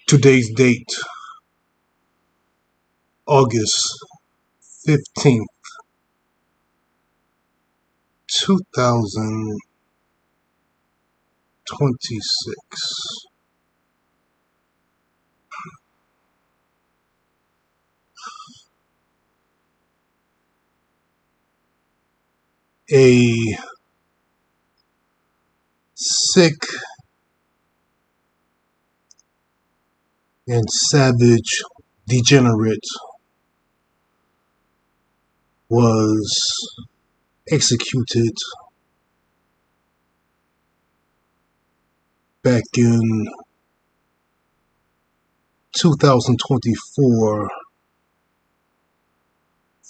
Today's date, August 15th, 2026. A sick and savage degenerate was executed back in 2024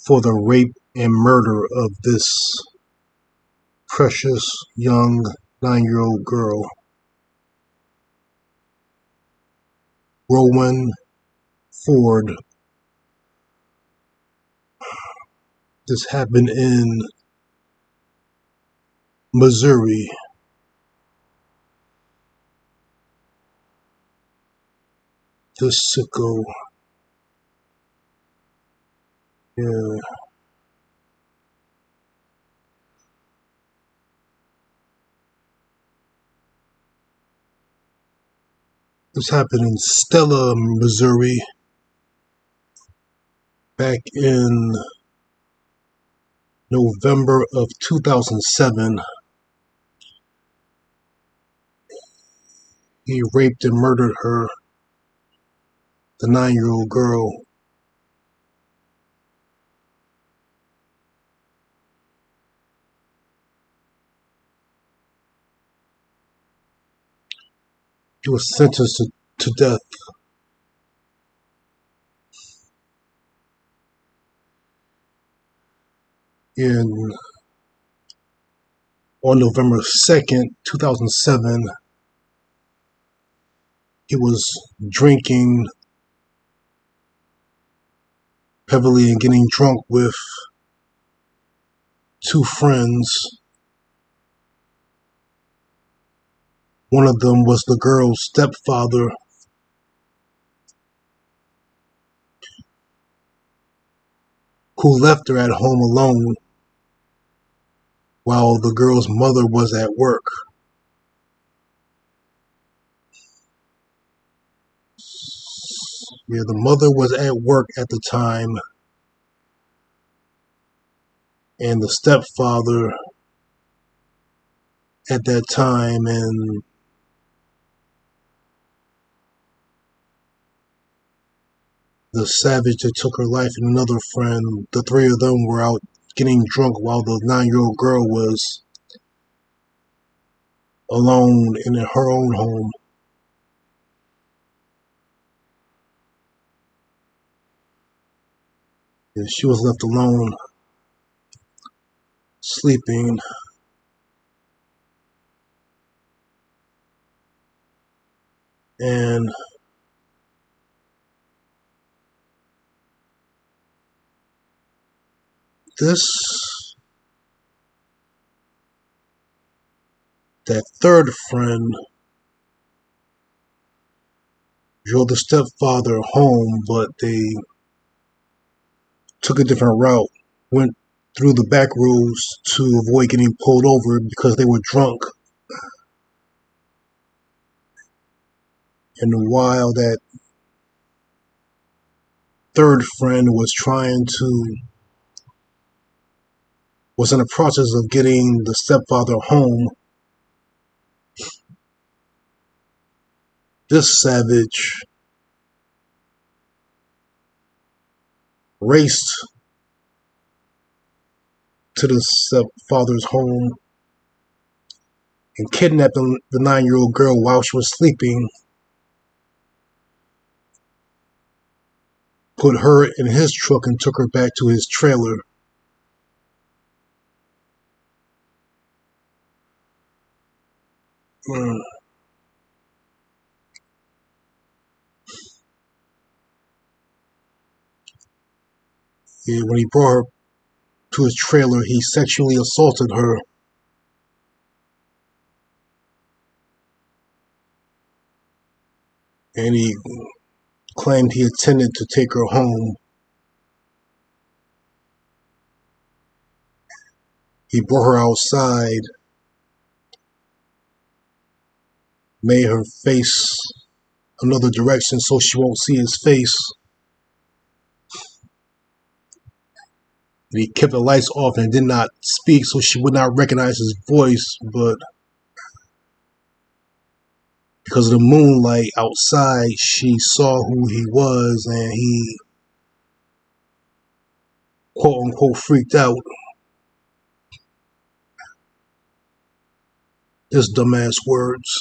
for the rape and murder of this precious young 9-year-old girl, Rowan Ford. This happened in Missouri. This sicko, yeah. This happened in Stella, Missouri, back in November of 2007. He raped and murdered her, the 9-year-old girl. He was sentenced to death. On November 2nd, 2007, he was drinking heavily and getting drunk with two friends. One of them was the girl's stepfather, who left her at home alone while the girl's mother was at work. Yeah, the mother was at work at the time, and the stepfather at that time, and the savage that took her life and another friend, the three of them were out getting drunk while the 9-year-old girl was alone in her own home. And she was left alone, sleeping. And that third friend drove the stepfather home, but they took a different route, went through the back roads to avoid getting pulled over because they were drunk. And while that third friend was in the process of getting the stepfather home, this savage raced to the stepfather's home and kidnapped the 9-year-old girl while she was sleeping, put her in his truck and took her back to his trailer. Yeah, when he brought her to his trailer, he sexually assaulted her. and he claimed he intended to take her home. He brought her outside, made her face another direction so she won't see his face. And he kept the lights off and did not speak so she would not recognize his voice, but because of the moonlight outside, she saw who he was, and he, quote unquote, freaked out. His dumbass words.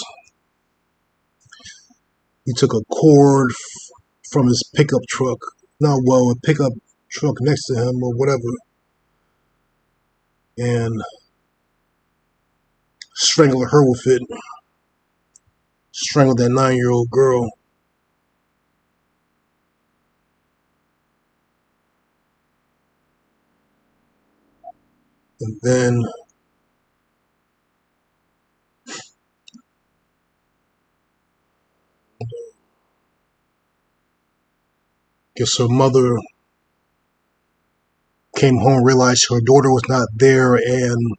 He took a cord from his pickup truck, a pickup truck next to him or whatever, and strangled her with it. Strangled that 9-year-old girl. And then guess her mother came home, realized her daughter was not there, and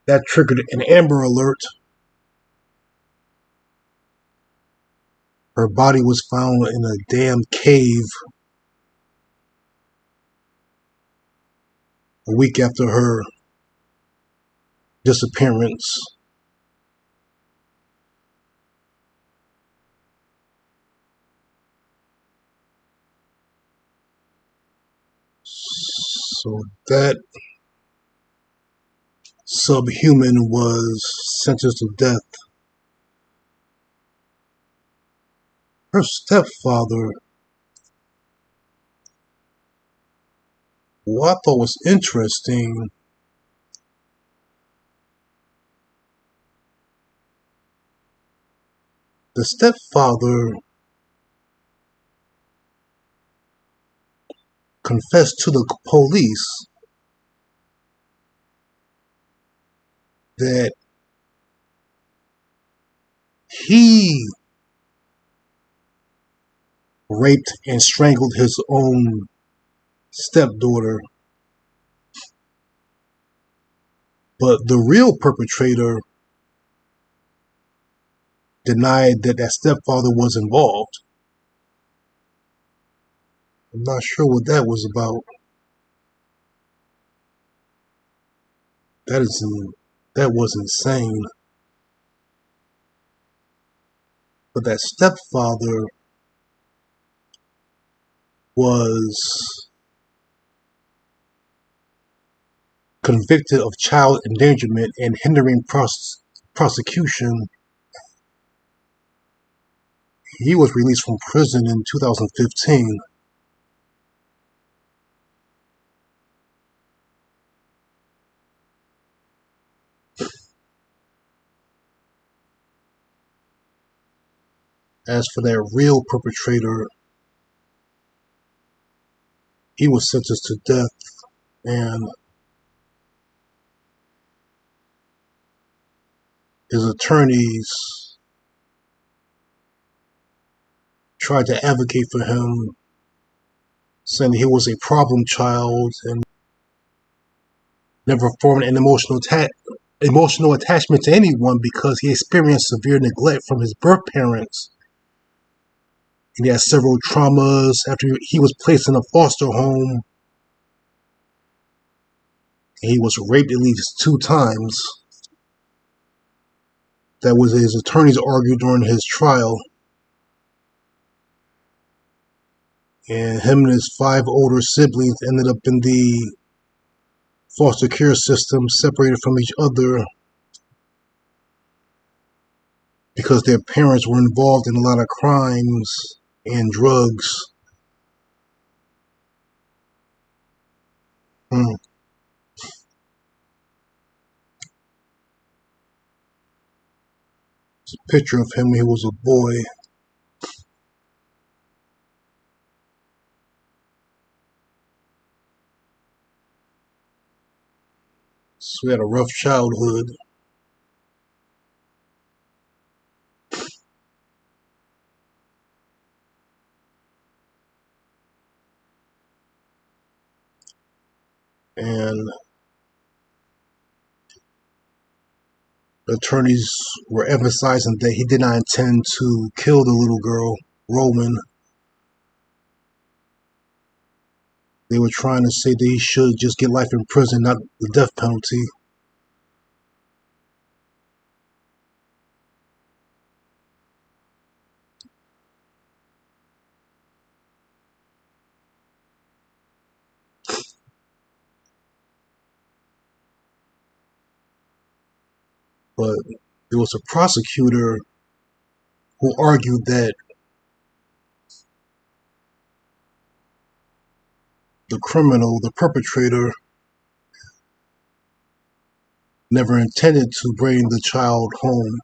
that triggered an Amber Alert. Her body was found in a damn cave a week after her disappearance. So that subhuman was sentenced to death. Her stepfather, what I thought was interesting, the stepfather confessed to the police that he raped and strangled his own stepdaughter, but the real perpetrator denied that that stepfather was involved. I'm not sure what that was about. That was insane. But that stepfather was convicted of child endangerment and hindering prosecution. He was released from prison in 2015. As for that real perpetrator, he was sentenced to death, and his attorneys tried to advocate for him, saying he was a problem child and never formed an emotional attachment to anyone because he experienced severe neglect from his birth parents. And he had several traumas after he was placed in a foster home. And he was raped at least 2 times. That was his attorneys argued during his trial. And him and his 5 older siblings ended up in the foster care system, separated from each other because their parents were involved in a lot of crimes and drugs. There's a picture of him when he was a boy. So he had a rough childhood. And the attorneys were emphasizing that he did not intend to kill the little girl, Rowan. They were trying to say that he should just get life in prison, not the death penalty. But there was a prosecutor who argued that the criminal, the perpetrator, never intended to bring the child home,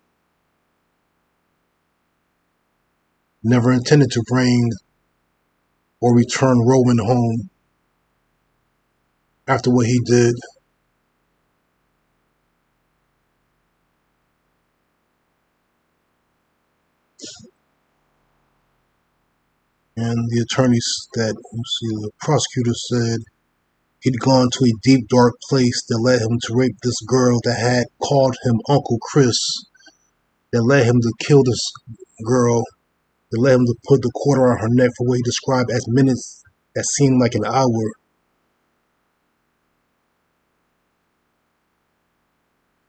never intended to bring or return Rowan home after what he did. And the attorneys that, the prosecutor said he'd gone to a deep, dark place that led him to rape this girl that had called him Uncle Chris, that led him to kill this girl, that led him to put the quarter on her neck for what he described as minutes that seemed like an hour.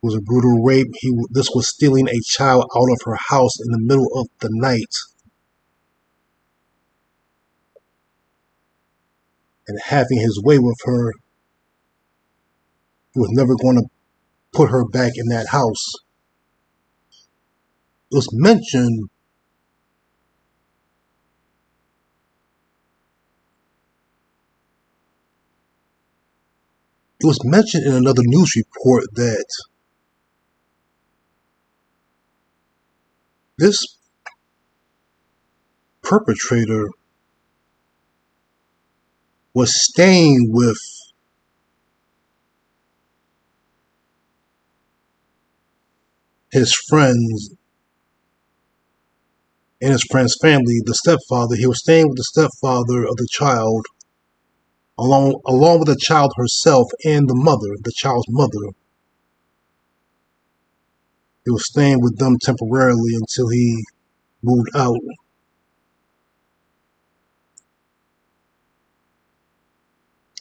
It was a brutal rape. This was stealing a child out of her house in the middle of the night and having his way with her. He was never going to put her back in that house. It was mentioned in another news report that this perpetrator was staying with his friends and his friend's family, the stepfather. He was staying with the stepfather of the child, along with the child herself and the child's mother. He was staying with them temporarily until he moved out.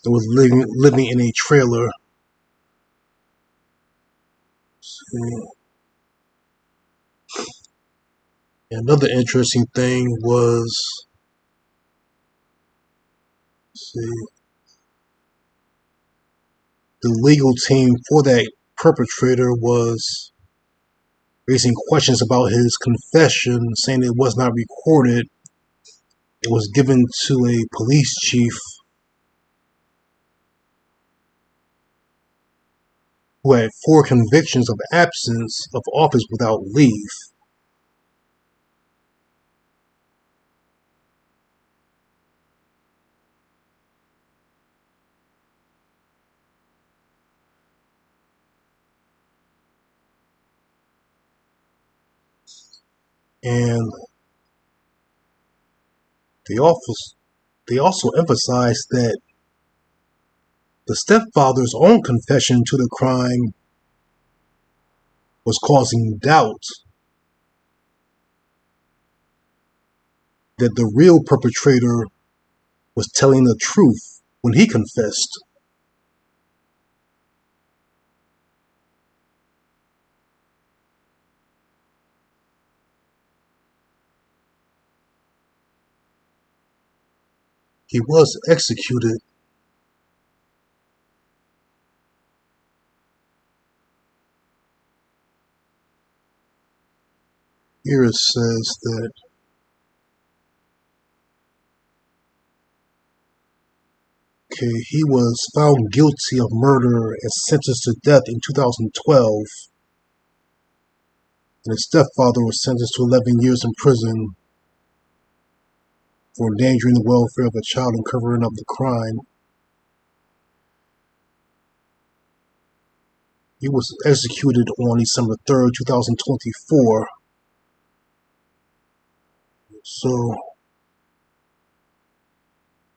It was living in a trailer. Another interesting thing was, see, the legal team for that perpetrator was raising questions about his confession, saying it was not recorded. It was given to a police chief who had 4 convictions of absence of office without leave. And they also emphasized that the stepfather's own confession to the crime was causing doubt that the real perpetrator was telling the truth when he confessed. He was executed. Here it says that he was found guilty of murder and sentenced to death in 2012. And his stepfather was sentenced to 11 years in prison for endangering the welfare of a child and covering up the crime. He was executed on December 3rd, 2024. So,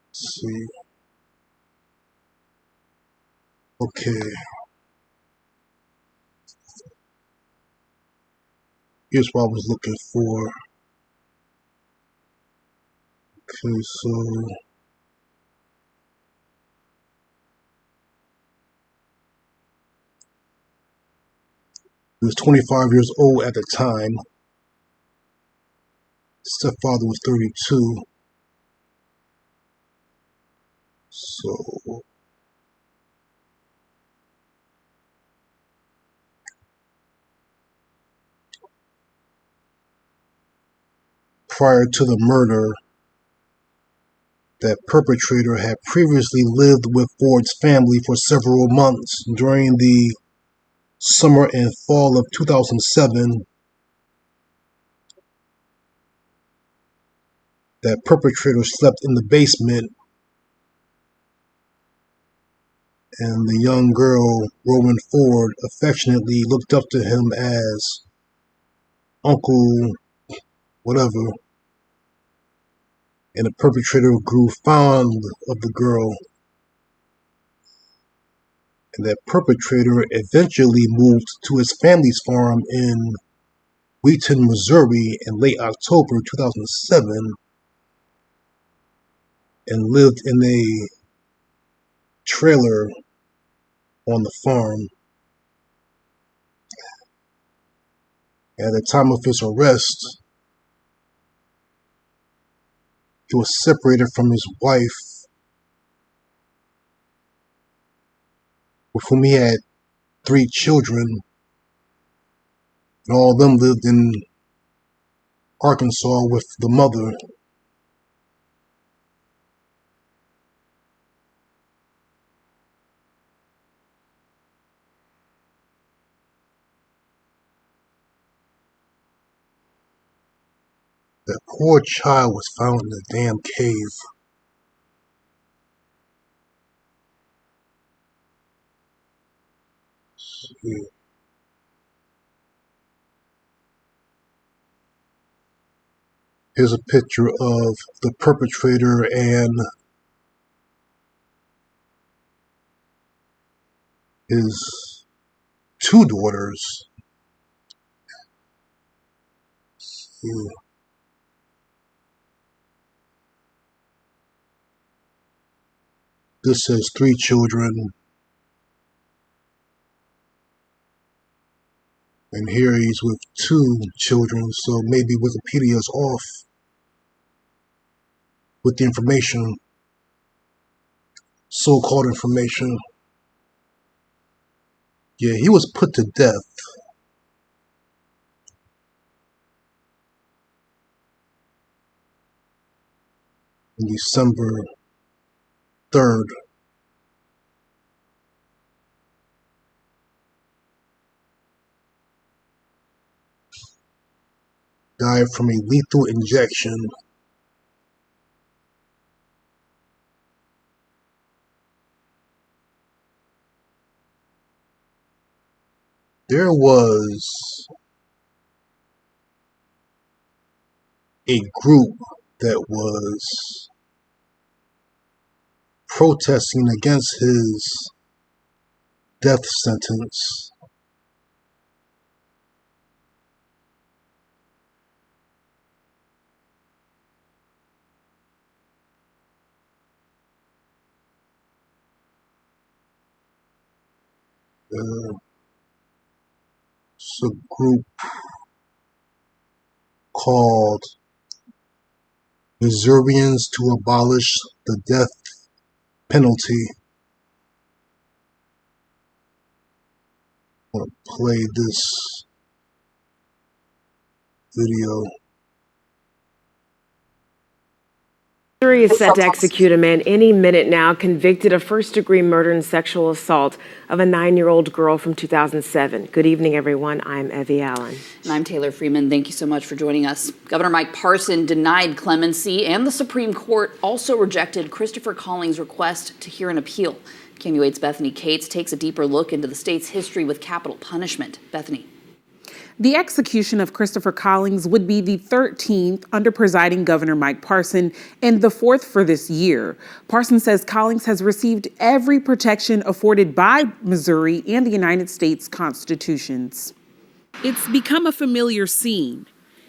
let's see. Okay. Here's what I was looking for. Okay, so he was 25 years old at the time. Stepfather was 32. So prior to the murder, that perpetrator had previously lived with Ford's family for several months. During the summer and fall of 2007, that perpetrator slept in the basement, and the young girl, Rowan Ford, affectionately looked up to him as Uncle whatever, and the perpetrator grew fond of the girl, and that perpetrator eventually moved to his family's farm in Wheaton, Missouri in late October 2007 and lived in a trailer on the farm. At the time of his arrest, he was separated from his wife, with whom he had 3 children, and all of them lived in Arkansas with the mother. That poor child was found in a damn cave. Here's a picture of the perpetrator and his 2 daughters. This says 3 children. And here he's with 2 children, so maybe Wikipedia's off with the information, so-called information. Yeah, he was put to death on December 3rd. Died from a lethal injection. There was a group that was protesting against his death sentence. It's a group called Missourians to Abolish the Death Penalty. I'm going to play this video. Jury is set to execute a man any minute now convicted of first-degree murder and sexual assault of a 9-year-old girl from 2007. Good evening, everyone. I'm Evie Allen. And I'm Taylor Freeman. Thank you so much for joining us. Governor Mike Parson denied clemency, and the Supreme Court also rejected Christopher Collings' request to hear an appeal. KMU8's Bethany Cates takes a deeper look into the state's history with capital punishment. Bethany. The execution of Christopher Collings would be the 13th under presiding Governor Mike Parson and the 4th for this year. Parson says Collings has received every protection afforded by Missouri and the United States constitutions. It's become a familiar scene.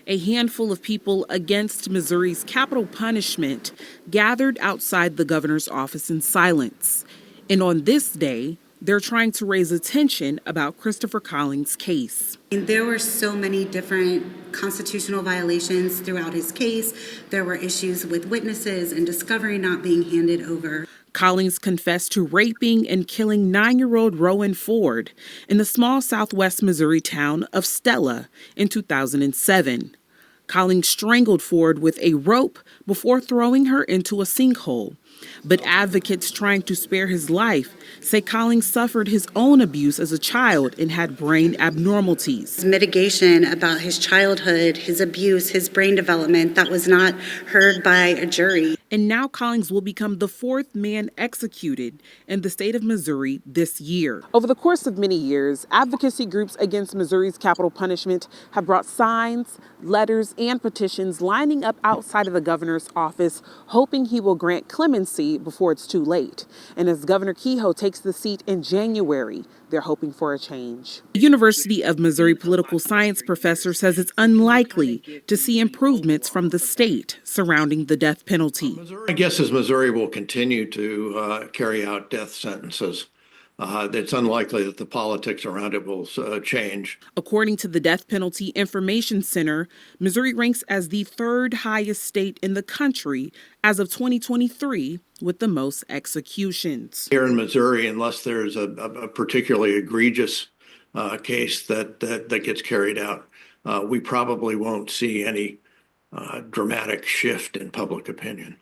A handful of people against Missouri's capital punishment gathered outside the governor's office in silence. And on this day, they're trying to raise attention about Christopher Collins' case. And there were so many different constitutional violations throughout his case. There were issues with witnesses and discovery not being handed over. Collings confessed to raping and killing 9-year-old Rowan Ford in the small southwest Missouri town of Stella in 2007. Collings strangled Ford with a rope before throwing her into a sinkhole. But advocates trying to spare his life say Collings suffered his own abuse as a child and had brain abnormalities. Mitigation about his childhood, his abuse, his brain development, that was not heard by a jury. And now Collings will become the 4th man executed in the state of Missouri this year. Over the course of many years, advocacy groups against Missouri's capital punishment have brought signs, letters, and petitions lining up outside of the governor's office, hoping he will grant clemency before it's too late. And as Governor Kehoe takes the seat in January, they're hoping for a change. The University of Missouri political science professor says it's unlikely to see improvements from the state surrounding the death penalty. My guess is Missouri will continue to carry out death sentences. It's unlikely that the politics around it will change. According to the Death Penalty Information Center, Missouri ranks as the 3rd highest state in the country as of 2023 with the most executions. Here in Missouri, unless there's a particularly egregious case that gets carried out, we probably won't see any dramatic shift in public opinion.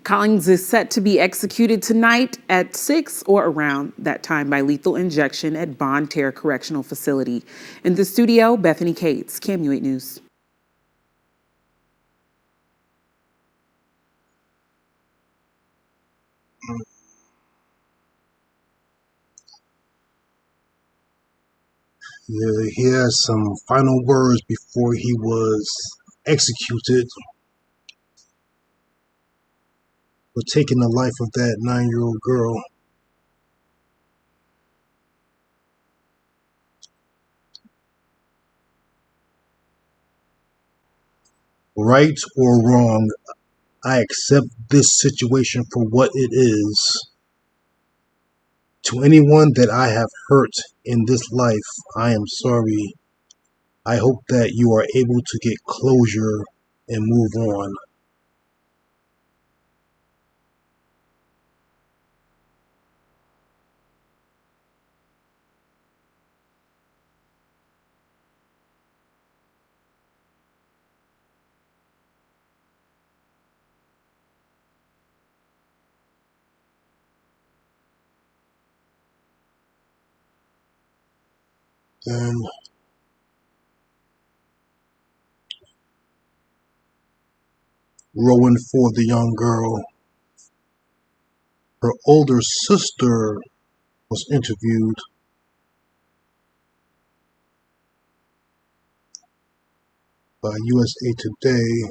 Collings is set to be executed tonight at 6 or around that time by lethal injection at Bonne Terre Correctional Facility. In the studio, Bethany Cates, KMU 8 News. Yeah, he has some final words before he was executed for taking the life of that 9-year-old girl. Right or wrong, I accept this situation for what it is. To anyone that I have hurt in this life, I am sorry. I hope that you are able to get closure and move on. Then Rowan for the young girl. Her older sister was interviewed by USA Today.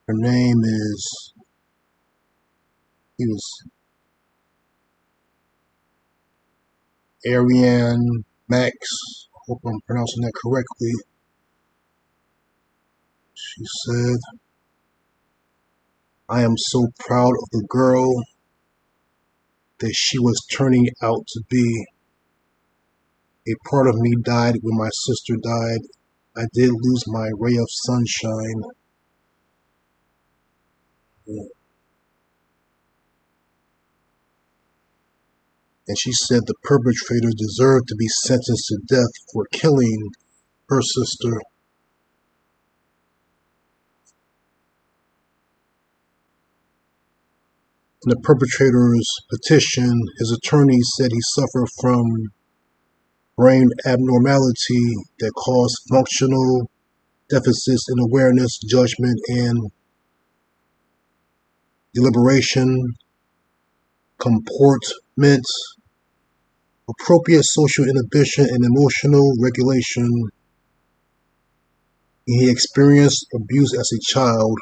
Her name is Ariane Max. Hope I'm pronouncing that correctly. She said, I am so proud of the girl that she was turning out to be. A part of me died when my sister died. I did lose my ray of sunshine. And she said the perpetrator deserved to be sentenced to death for killing her sister. In the perpetrator's petition, his attorney said he suffered from brain abnormality that caused functional deficits in awareness, judgment, and deliberation, comportment, appropriate social inhibition and emotional regulation. He experienced abuse as a child.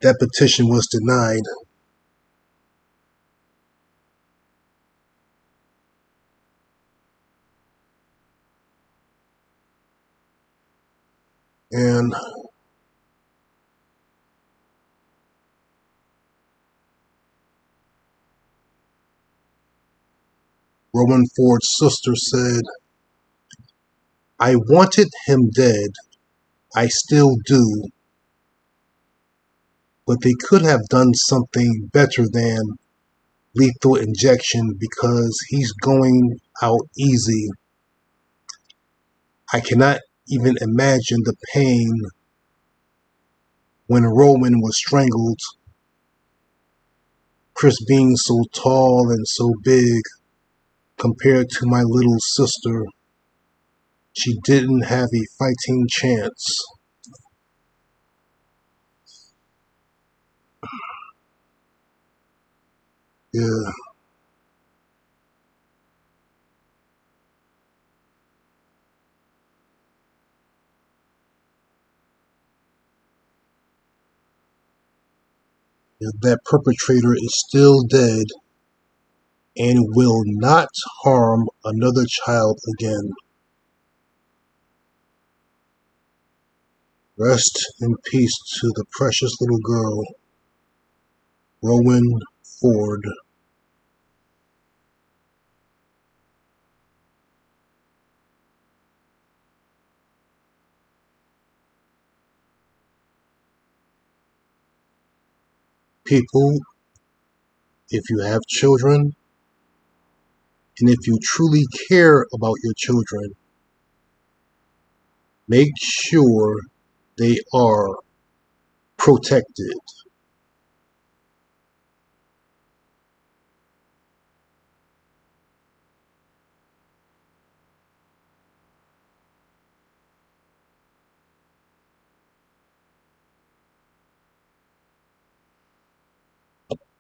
That petition was denied. And Rowan Ford's sister said, "I wanted him dead. I still do. But they could have done something better than lethal injection because he's going out easy. I cannot even imagine the pain when Rowan was strangled. Chris being so tall and so big compared to my little sister, she didn't have a fighting chance." Yeah, that perpetrator is still dead and will not harm another child again. Rest in peace to the precious little girl, Rowan Ford. People, if you have children, and if you truly care about your children, make sure they are protected.